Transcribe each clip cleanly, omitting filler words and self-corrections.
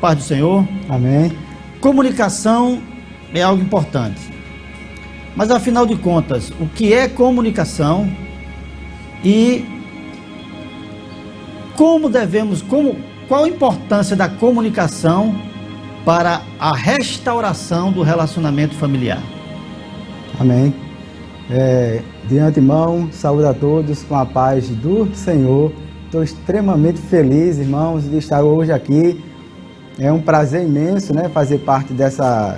Paz do Senhor. Amém. Comunicação é algo importante. Mas afinal de contas, o que é comunicação e qual a importância da comunicação para a restauração do relacionamento familiar? Amém. De antemão, saúde a todos com a paz do Senhor. Estou extremamente feliz, irmãos, de estar hoje aqui. É um prazer imenso, né, fazer parte dessa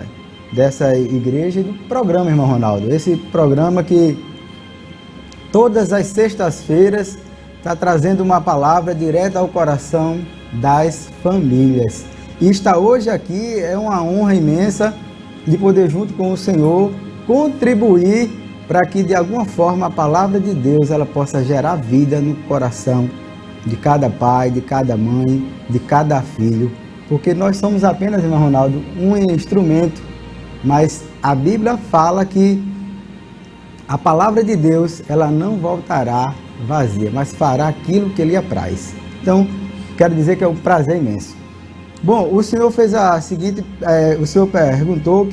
igreja e do programa, irmão Ronaldo. Esse programa que todas as sextas-feiras está trazendo uma palavra direta ao coração das famílias. E estar hoje aqui é uma honra imensa de poder, junto com o Senhor, contribuir para que de alguma forma a palavra de Deus ela possa gerar vida no coração de cada pai, de cada mãe, de cada filho, porque nós somos apenas, irmão Ronaldo, um instrumento, mas a Bíblia fala que a palavra de Deus ela não voltará vazia, mas fará aquilo que lhe apraz. Então, quero dizer que é um prazer imenso. Bom, o senhor fez a seguinte, o senhor perguntou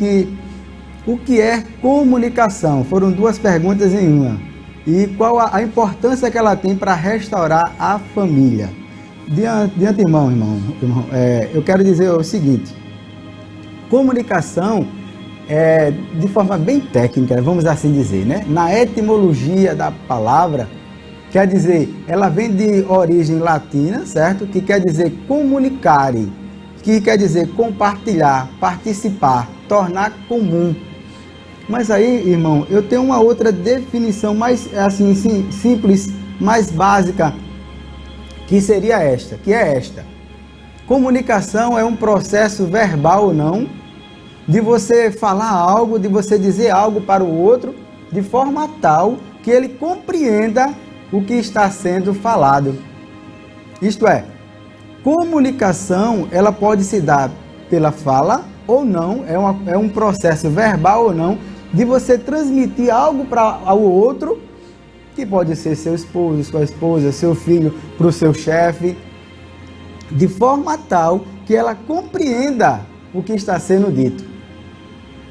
o que é comunicação? Foram duas perguntas em uma. E qual a importância que ela tem para restaurar a família? De antemão, irmão, eu quero dizer o seguinte. Comunicação, de forma bem técnica, vamos assim dizer, né? Na etimologia da palavra, quer dizer, ela vem de origem latina, certo? Que quer dizer comunicare, que quer dizer compartilhar, participar, tornar comum. Mas aí, irmão, eu tenho uma outra definição mais assim, simples, mais básica, que seria esta, Comunicação é um processo verbal ou não, de você falar algo, de você dizer algo para o outro, de forma tal que ele compreenda o que está sendo falado. Isto é, comunicação, ela pode se dar pela fala ou não, é um processo verbal ou não, de você transmitir algo para o outro, que pode ser seu esposo, sua esposa, seu filho, para o seu chefe, de forma tal que ela compreenda o que está sendo dito.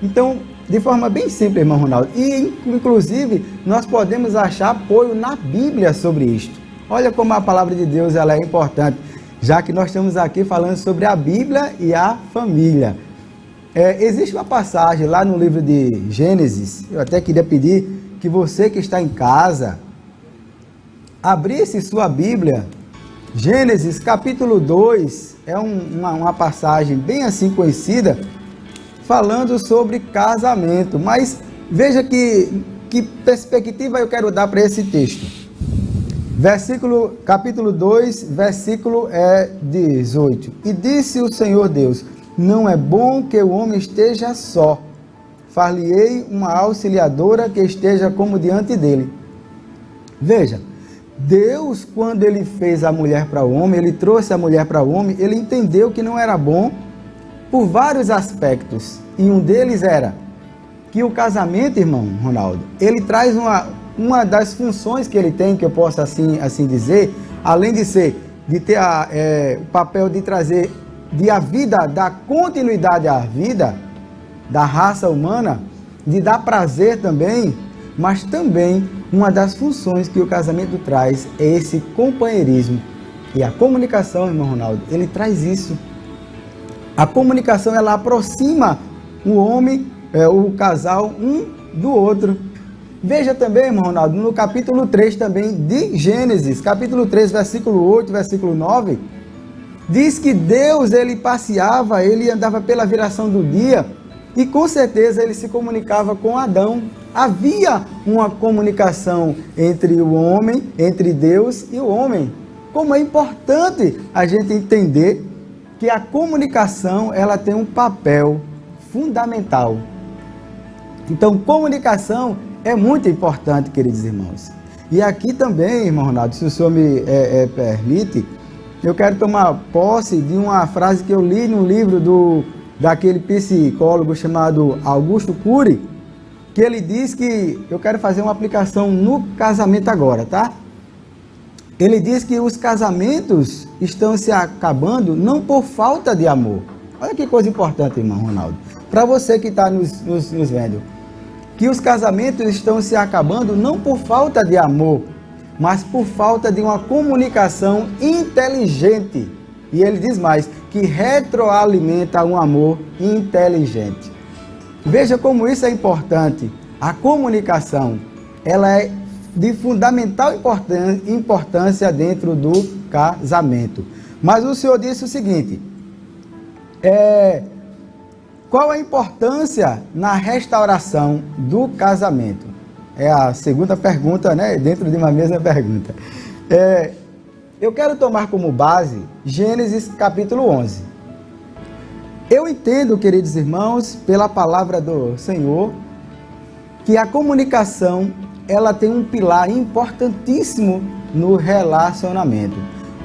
Então, de forma bem simples, irmão Ronaldo, e inclusive nós podemos achar apoio na Bíblia sobre isto. Olha como a palavra de Deus ela é importante, já que nós estamos aqui falando sobre a Bíblia e a família. Existe uma passagem lá no livro de Gênesis, eu até queria pedir que você que está em casa, abrisse sua Bíblia. Gênesis capítulo 2, é uma passagem bem assim conhecida, falando sobre casamento, mas veja que perspectiva eu quero dar para esse texto. Capítulo 2, versículo 18. E disse o Senhor Deus, não é bom que o homem esteja só. Far-lhe-ei uma auxiliadora que esteja como diante dele. Veja, Deus, quando ele fez a mulher para o homem, ele trouxe a mulher para o homem, ele entendeu que não era bom por vários aspectos. E um deles era que o casamento, irmão Ronaldo, ele traz uma das funções que ele tem, que eu posso assim dizer, além de ter o papel de trazer a vida, dar continuidade à vida da raça humana, de dar prazer também, mas também uma das funções que o casamento traz é esse companheirismo. E a comunicação, irmão Ronaldo, ele traz isso. A comunicação, ela aproxima o homem, o casal, um do outro. Veja também, irmão Ronaldo, no capítulo 3 também de Gênesis, capítulo 3, versículo 8, versículo 9, diz que Deus, ele passeava, ele andava pela viração do dia e com certeza ele se comunicava com Adão. Havia uma comunicação entre o homem, entre Deus e o homem. Como é importante a gente entender que a comunicação, ela tem um papel fundamental. Então, comunicação é muito importante, queridos irmãos. E aqui também, irmão Ronaldo, se o senhor me permite, eu quero tomar posse de uma frase que eu li no livro daquele psicólogo chamado Augusto Cury, que ele diz que, eu quero fazer uma aplicação no casamento agora, tá? Ele diz que os casamentos estão se acabando não por falta de amor, Olha que coisa importante, irmão Ronaldo. Para você que está nos vendo, que os casamentos estão se acabando não por falta de amor, mas por falta de uma comunicação inteligente. E ele diz mais, que retroalimenta um amor inteligente. Veja como isso é importante. A comunicação, ela é de fundamental importância dentro do casamento. Mas o Senhor disse o seguinte, qual a importância na restauração do casamento? É a segunda pergunta, né? Dentro de uma mesma pergunta. Eu quero tomar como base Gênesis capítulo 11. Eu entendo, queridos irmãos, pela palavra do Senhor, que a comunicação, ela tem um pilar importantíssimo no relacionamento.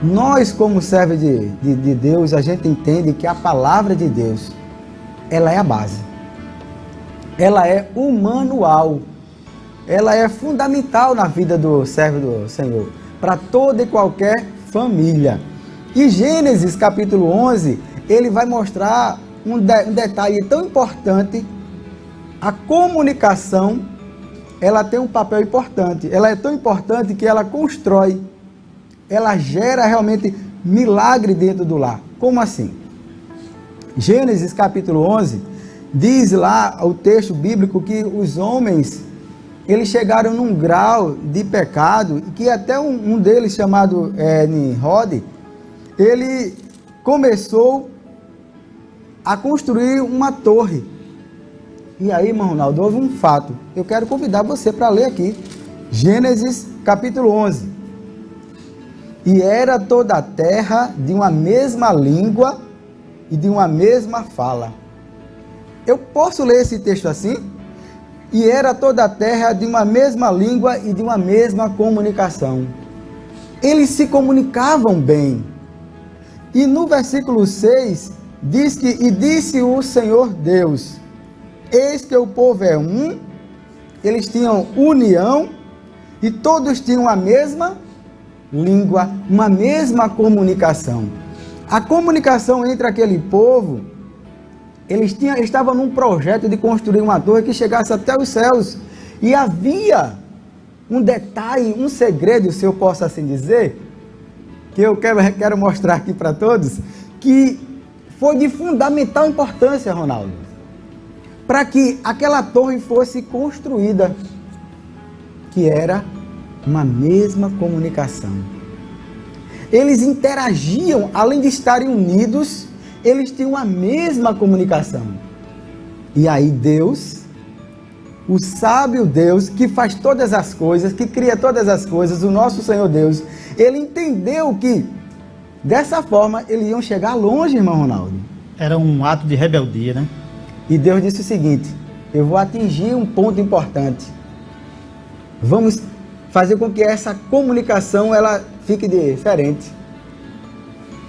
Nós, como servos de Deus, a gente entende que a palavra de Deus, ela é a base. Ela é o manual. Ela é fundamental na vida do servo do Senhor, para toda e qualquer família. E Gênesis capítulo 11, ele vai mostrar um detalhe tão importante. A comunicação, ela tem um papel importante. Ela é tão importante que ela constrói, ela gera realmente milagre dentro do lar. Como assim? Gênesis capítulo 11, diz lá o texto bíblico que os homens, eles chegaram num grau de pecado, que até um deles, chamado Nimrod, ele começou a construir uma torre. E aí, irmão Ronaldo, houve um fato. Eu quero convidar você para ler aqui. Gênesis capítulo 11. E era toda a terra de uma mesma língua e de uma mesma fala. Eu posso ler esse texto assim? E era toda a terra de uma mesma língua e de uma mesma comunicação. Eles se comunicavam bem. E no versículo 6, diz que, e disse o Senhor Deus, eis que o povo é um, eles tinham união, e todos tinham a mesma língua, uma mesma comunicação. A comunicação entre aquele povo, eles estavam num projeto de construir uma torre que chegasse até os céus. E havia um detalhe, um segredo, se eu posso assim dizer, que eu quero mostrar aqui para todos, que foi de fundamental importância, Ronaldo, para que aquela torre fosse construída, que era uma mesma comunicação. Eles interagiam, além de estarem unidos, eles tinham a mesma comunicação. E aí Deus, o sábio Deus, que faz todas as coisas, que cria todas as coisas, o nosso Senhor Deus, ele entendeu que, dessa forma, eles iam chegar longe, irmão Ronaldo. Era um ato de rebeldia, né? E Deus disse o seguinte, eu vou atingir um ponto importante. Vamos fazer com que essa comunicação, ela fique diferente.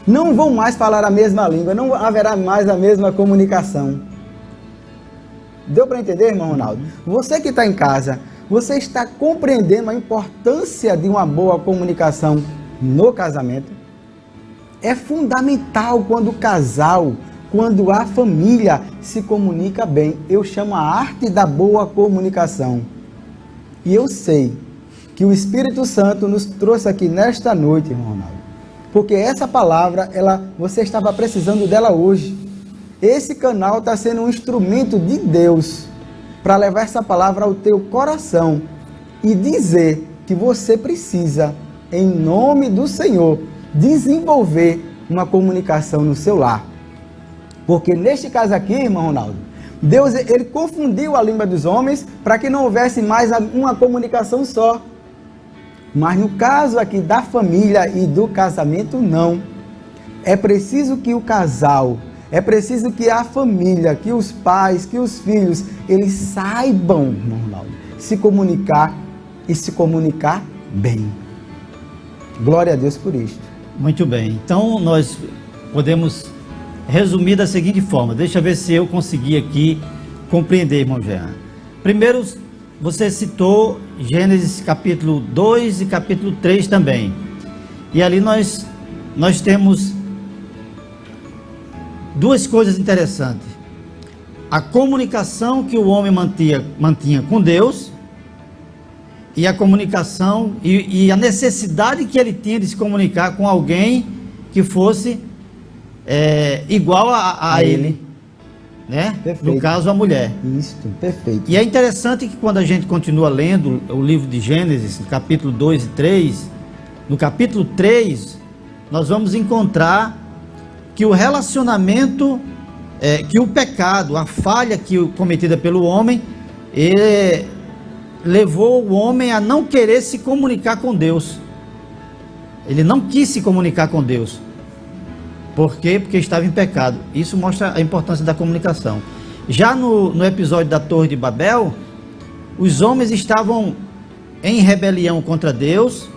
Não vão mais falar a mesma língua, não haverá mais a mesma comunicação. Deu para entender, irmão Ronaldo? Você que está em casa, você está compreendendo a importância de uma boa comunicação no casamento? É fundamental quando o casal, quando a família se comunica bem. Eu chamo a arte da boa comunicação. E eu sei que o Espírito Santo nos trouxe aqui nesta noite, irmão Ronaldo, porque essa palavra, você estava precisando dela hoje. Esse canal está sendo um instrumento de Deus para levar essa palavra ao teu coração e dizer que você precisa, em nome do Senhor, desenvolver uma comunicação no seu lar. Porque neste caso aqui, irmão Ronaldo, Deus, ele confundiu a língua dos homens para que não houvesse mais uma comunicação só. Mas no caso aqui da família e do casamento, não. É preciso que o casal, é preciso que a família, que os pais, que os filhos, eles saibam, irmão Ronaldo, se comunicar e se comunicar bem. Glória a Deus por isto. Muito bem. Então, nós podemos resumir da seguinte forma. Deixa eu ver se eu consegui aqui compreender, irmão Jean. Primeiro, você citou Gênesis capítulo 2 e capítulo 3 também. E ali nós temos duas coisas interessantes: a comunicação que o homem mantinha com Deus, e a comunicação e a necessidade que ele tinha de se comunicar com alguém que fosse igual a ele, né? Perfeito. No caso, a mulher. Isso, perfeito. E é interessante que quando a gente continua lendo o livro de Gênesis, no capítulo 2 e 3, no capítulo 3, nós vamos encontrar que o relacionamento, que o pecado, a falha cometida pelo homem, levou o homem a não querer se comunicar com Deus. Ele não quis se comunicar com Deus. Por quê? Porque estava em pecado. Isso mostra a importância da comunicação. Já no episódio da Torre de Babel, os homens estavam em rebelião contra Deus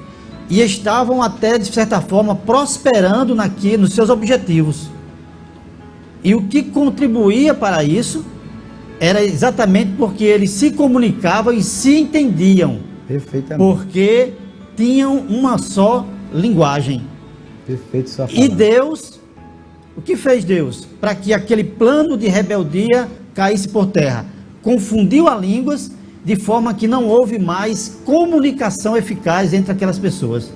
e estavam até, de certa forma, prosperando nos seus objetivos. E o que contribuía para isso era exatamente porque eles se comunicavam e se entendiam. Perfeitamente. Porque tinham uma só linguagem. Perfeito sua fala. E Deus, o que fez Deus? Para que aquele plano de rebeldia caísse por terra. Confundiu as línguas, de forma que não houve mais comunicação eficaz entre aquelas pessoas.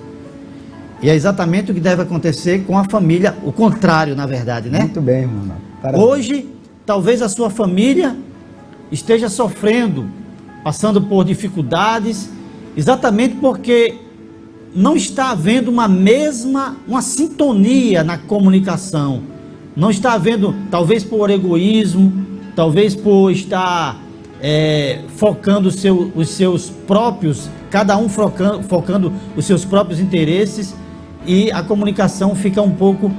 E é exatamente o que deve acontecer com a família, o contrário, na verdade, né? Muito bem, irmão. Parabéns. Hoje, talvez a sua família esteja sofrendo, passando por dificuldades, exatamente porque não está havendo uma sintonia na comunicação. Não está havendo, talvez por egoísmo, talvez por estar focando os seus próprios, cada um focando os seus próprios interesses, e a comunicação fica um pouco...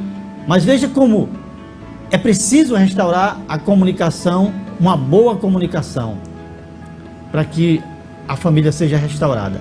Mas veja como é preciso restaurar a comunicação, uma boa comunicação, para que a família seja restaurada.